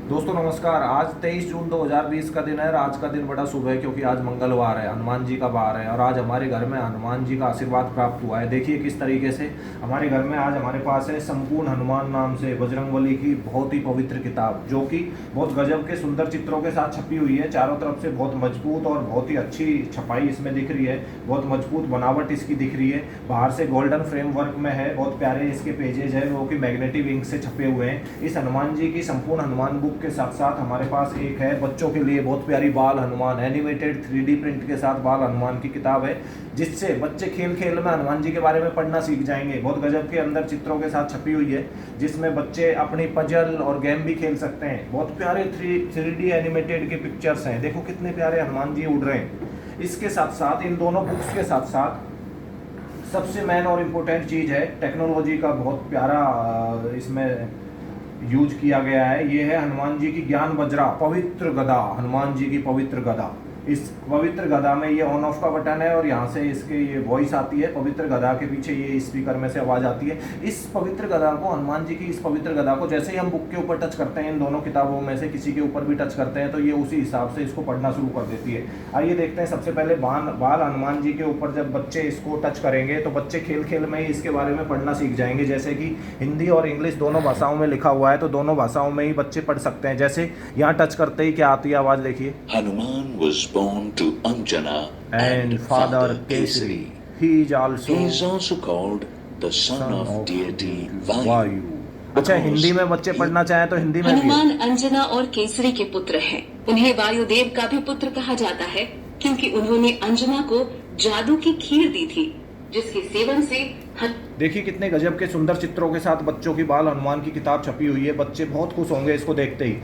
दोस्तों नमस्कार। आज 23 जून 2020 का दिन है और आज का दिन बड़ा शुभ है क्योंकि आज मंगलवार है, हनुमान जी का वार है और आज हमारे घर में हनुमान जी का आशीर्वाद प्राप्त हुआ है। देखिए किस तरीके से हमारे घर में आज हमारे पास है संपूर्ण हनुमान नाम से बजरंगबली की बहुत ही पवित्र किताब, जो कि बहुत गजब के सुंदर चित्रों के साथ छपी हुई है। चारों तरफ से बहुत मजबूत और बहुत ही अच्छी छपाई इसमें दिख रही है, बहुत मजबूत बनावट इसकी दिख रही है। बाहर से गोल्डन फ्रेमवर्क में है, बहुत प्यारे इसके पेजेज है वो कि मैग्नेटिक इंक से छपे हुए हैं। इस हनुमान जी की संपूर्ण हनुमान बुक के साथ साथ हमारे पास एक है बच्चों के लिए बहुत प्यारी बाल हनुमान एनिमेटेड 3D प्रिंट के साथ बाल हनुमान की किताब है, जिससे बच्चे खेल खेल में हनुमान जी के बारे में पढ़ना सीख जाएंगे। बहुत गजब के अंदर चित्रों के साथ छपी हुई है, जिसमें बच्चे अपनी पजल और गेम भी खेल सकते हैं। बहुत प्यारे 3D एनिमेटेड के पिक्चर्स हैं, देखो कितने प्यारे हनुमान जी उड़ रहे हैं। इसके साथ साथ इन दोनों बुक्स के साथ साथ सबसे मेन और इम्पोर्टेंट चीज़ है टेक्नोलॉजी का बहुत प्यारा इसमें यूज किया गया है। ये है हनुमान जी की ज्ञान वज्रा पवित्र गदा, हनुमान जी की पवित्र गदा। इस पवित्र गदा में ये ऑन ऑफ का बटन है और यहाँ से इसके ये वॉइस आती है। पवित्र गदा के पीछे ये स्पीकर में से आवाज आती है। इस पवित्र गदा को, हनुमान जी की इस पवित्र गदा को जैसे ही हम बुक के ऊपर टच करते हैं, इन दोनों किताबों में से किसी के ऊपर भी टच करते हैं तो ये उसी हिसाब से इसको पढ़ना शुरू कर देती है। आइए देखते हैं। सबसे पहले बाल हनुमान जी के ऊपर जब बच्चे इसको टच करेंगे तो बच्चे खेल खेल में ही इसके बारे में पढ़ना सीख जाएंगे। जैसे कि हिंदी और इंग्लिश दोनों भाषाओं में लिखा हुआ है तो दोनों भाषाओं में ही बच्चे पढ़ सकते हैं। जैसे यहाँ टच करते ही क्या आती है आवाज, देखिए। Hanuman was born to Anjana And and Father Father Kesari, Kesari. he is also He is also called the son of deity Vayu. वायु। अच्छा, हिंदी में बच्चे पढ़ना चाहें तो हिंदी में भी है। हनुमान अंजना और केसरी के पुत्र हैं। उन्हें वायुदेव का भी पुत्र कहा जाता है क्योंकि उन्होंने अंजना को जादू की खीर दी थी, जिसके सेवन से देखिए कितने गजब के सुंदर चित्रों के साथ बच्चों की बाल हनुमान की किताब छपी हुई है। बच्चे बहुत खुश होंगे इसको देखते ही।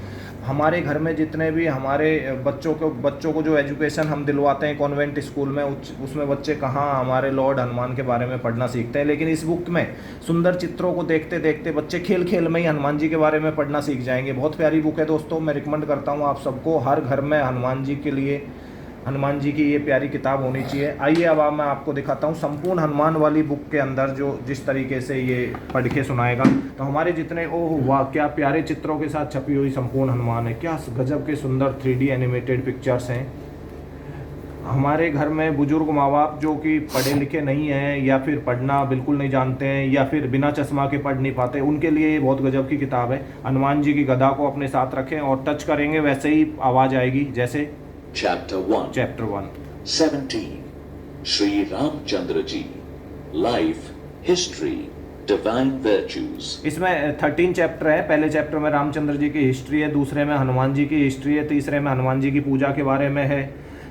हमारे घर में जितने भी हमारे बच्चों को जो एजुकेशन हम दिलवाते हैं कॉन्वेंट स्कूल में, उसमें बच्चे कहाँ हमारे लॉर्ड हनुमान के बारे में पढ़ना सीखते हैं। लेकिन इस बुक में सुंदर चित्रों को देखते देखते बच्चे खेल खेल में ही हनुमान जी के बारे में पढ़ना सीख जाएंगे। बहुत प्यारी बुक है दोस्तों, मैं रिकमेंड करता हूँ आप सबको। हर घर में हनुमान जी के लिए हनुमान जी की ये प्यारी किताब होनी चाहिए। आइए अब मैं आपको दिखाता हूँ संपूर्ण हनुमान वाली बुक के अंदर जो जिस तरीके से ये पढ़ के सुनाएगा। तो हमारे जितने, ओह वाह क्या प्यारे चित्रों के साथ छपी हुई संपूर्ण हनुमान है, क्या गजब के सुंदर 3D एनिमेटेड पिक्चर्स हैं। हमारे घर में बुजुर्ग माँ बाप जो कि पढ़े लिखे नहीं हैं या फिर पढ़ना बिल्कुल नहीं जानते हैं या फिर बिना चश्मा के पढ़ नहीं पाते, उनके लिए ये बहुत गजब की किताब है। हनुमान जी की गदा को अपने साथ रखें और टच करेंगे वैसे ही आवाज़ आएगी। जैसे Chapter 1. Chapter 1 17. Sri Ramchandra Ji. Life, History, Divine Virtues. इसमें 13 चैप्टर है। पहले चैप्टर में रामचंद्र जी की हिस्ट्री है, दूसरे में हनुमान जी की हिस्ट्री है, तीसरे में हनुमान जी की पूजा के बारे में है,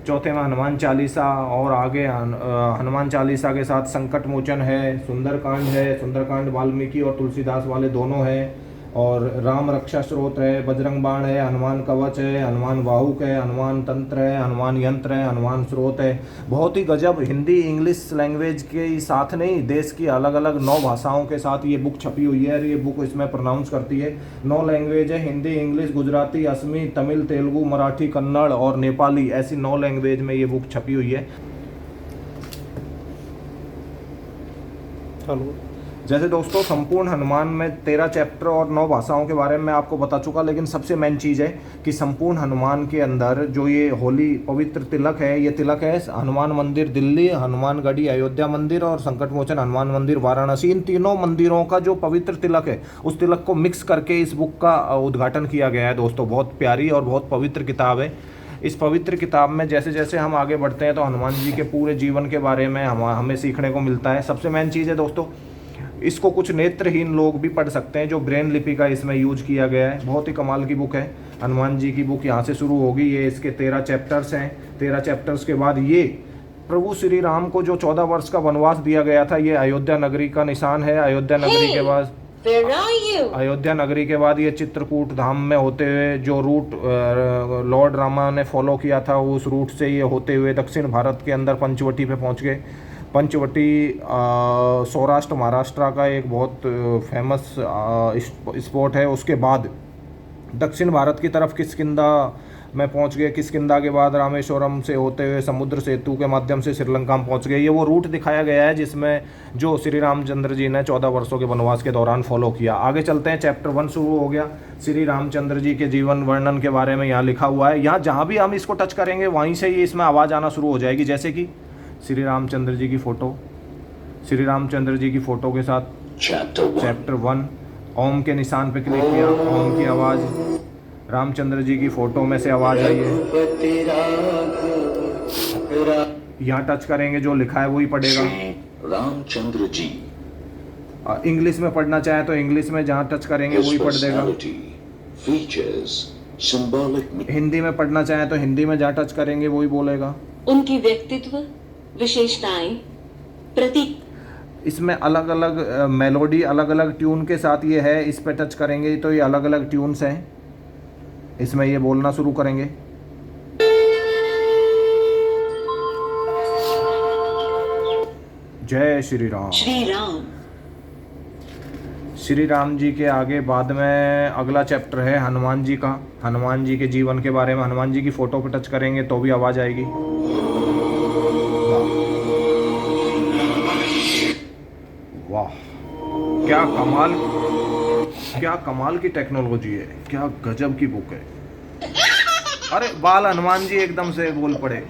चौथे में हनुमान चालीसा और आगे हनुमान चालीसा के साथ संकट मोचन है, सुंदरकांड है। सुंदरकांड वाल्मीकि और तुलसीदास वाले दोनों हैं, और राम रक्षा स्रोत है, बजरंग बाण है, हनुमान कवच है, हनुमान वाहुक है, हनुमान तंत्र है, हनुमान यंत्र है, हनुमान स्रोत है। बहुत ही गजब हिंदी इंग्लिश लैंग्वेज के साथ नहीं, देश की अलग अलग 9 भाषाओं के साथ ये बुक छपी हुई है और ये बुक इसमें प्रोनाउंस करती है। 9 लैंग्वेज है, हिंदी इंग्लिश गुजराती असमी तमिल तेलुगु मराठी कन्नड़ और नेपाली, ऐसी 9 लैंग्वेज में ये बुक छपी हुई है। चलो, जैसे दोस्तों संपूर्ण हनुमान में 13 चैप्टर और 9 भाषाओं के बारे में मैं आपको बता चुका, लेकिन सबसे मेन चीज़ है कि संपूर्ण हनुमान के अंदर जो ये होली पवित्र तिलक है, ये तिलक है हनुमान मंदिर दिल्ली, हनुमानगढ़ी अयोध्या मंदिर और संकटमोचन हनुमान मंदिर वाराणसी। इन तीनों मंदिरों का जो पवित्र तिलक है, उस तिलक को मिक्स करके इस बुक का उद्घाटन किया गया है। दोस्तों बहुत प्यारी और बहुत पवित्र किताब है। इस पवित्र किताब में जैसे जैसे हम आगे बढ़ते हैं तो हनुमान जी के पूरे जीवन के बारे में हमें सीखने को मिलता है। सबसे मेन चीज़ है दोस्तों, इसको कुछ नेत्रहीन लोग भी पढ़ सकते हैं, जो ब्रेन लिपि का इसमें यूज किया गया है। बहुत ही कमाल की बुक है। हनुमान जी की बुक यहाँ से शुरू होगी, ये इसके 13 चैप्टर्स हैं। 13 चैप्टर्स के बाद ये प्रभु श्री राम को जो 14 वर्ष का वनवास दिया गया था, ये अयोध्या नगरी का निशान है। अयोध्या नगरी के बाद अयोध्या नगरी के बाद ये चित्रकूट धाम में होते हुए जो रूट लॉर्ड रामा ने फॉलो किया था, उस रूट से ये होते हुए दक्षिण भारत के अंदर पंचवटी पे पहुँच गए। पंचवटी सौराष्ट्र महाराष्ट्र का एक बहुत फेमस स्पॉट है। उसके बाद दक्षिण भारत की तरफ किष्किंधा में पहुंच गए। किष्किंधा के बाद रामेश्वरम से होते हुए समुद्र सेतु के माध्यम से श्रीलंका में पहुंच गए। ये वो रूट दिखाया गया है जिसमें जो श्री रामचंद्र जी ने 14 वर्षों के वनवास के दौरान फॉलो किया। आगे चलते हैं, चैप्टर 1 शुरू हो गया। श्री रामचंद्र जी के जीवन वर्णन के बारे में यहाँ लिखा हुआ है। यहाँ जहाँ भी हम इसको टच करेंगे वहीं से ही इसमें आवाज़ आना शुरू हो जाएगी। जैसे कि श्री रामचंद्र जी की फ़ोटो, श्री रामचंद्र जी की फ़ोटो के साथ चैप्टर 1 ओम के निशान पे क्लिक किया, ओम की आवाज़, रामचंद्र जी की फ़ोटो में से आवाज़ आई है। यहाँ टच करेंगे, जो लिखा है वही पढ़ेगा। रामचंद्र जी इंग्लिश में पढ़ना चाहे तो इंग्लिश में जहाँ टच करेंगे वही पढ़ देगा। हिंदी में पढ़ना चाहे तो हिंदी में जहाँ टच करेंगे वही बोलेगा। उनकी व्यक्तित्व, विशेषताएं, प्रतीक। इसमें अलग अलग मेलोडी, अलग अलग ट्यून के साथ ये है। इस पे टच करेंगे तो ये अलग अलग ट्यून्स हैं। इसमें ये बोलना शुरू करेंगे। जय श्री राम। श्री राम। श्री राम जी के आगे बाद में अगला चैप्टर है हनुमान जी का। हनुमान जी के जीवन के बारे में, हनुमान जी की फोटो पे टच करेंगे तो भी आवाज आएगी। वाह, क्या कमाल की टेक्नोलॉजी है, क्या गजब की बुक है। अरे बाल हनुमान जी एकदम से बोल पड़े।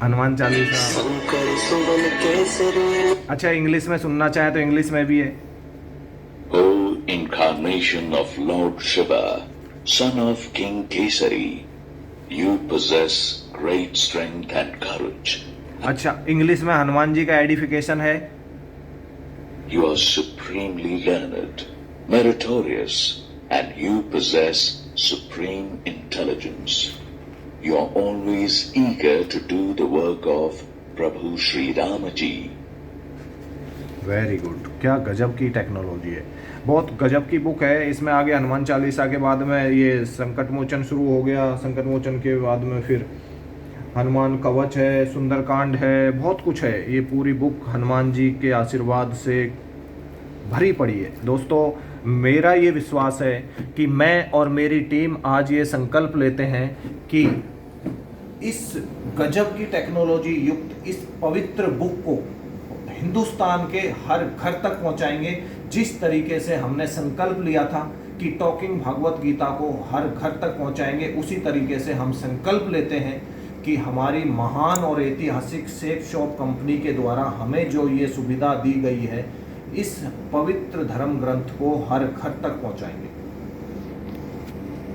हनुमान चालीसा। अच्छा, इंग्लिश में सुनना चाहे तो इंग्लिश में भी है। O incarnation of Lord Shiva, son of King Kesari, you possess great strength and courage. अच्छा, इंग्लिश में हनुमान जी का एडिफिकेशन है। You are supremely learned, meritorious, and you possess supreme intelligence. You are always eager to do the work of Prabhu Sri Rama ji. Very good, क्या गजब की technology है, बहुत गजब की बुक है। इसमें आगे हनुमान चालीसा के बाद में ये संकट मोचन शुरू हो गया। संकट मोचन के बाद में फिर हनुमान कवच है, सुंदरकांड है, बहुत कुछ है। ये पूरी बुक हनुमान जी के आशीर्वाद से भरी पड़ी है। दोस्तों, मेरा ये विश्वास है कि मैं और मेरी टीम आज ये संकल्प लेते हैं कि इस गजब की टेक्नोलॉजी युक्त इस पवित्र बुक को हिंदुस्तान के हर घर तक पहुंचाएंगे। जिस तरीके से हमने संकल्प लिया था कि टॉकिंग भगवत गीता को हर घर तक पहुंचाएंगे, उसी तरीके से हम संकल्प लेते हैं कि हमारी महान और ऐतिहासिक सेफ शॉप कंपनी के द्वारा हमें जो ये सुविधा दी गई है, इस पवित्र धर्म ग्रंथ को हर घर तक पहुंचाएंगे।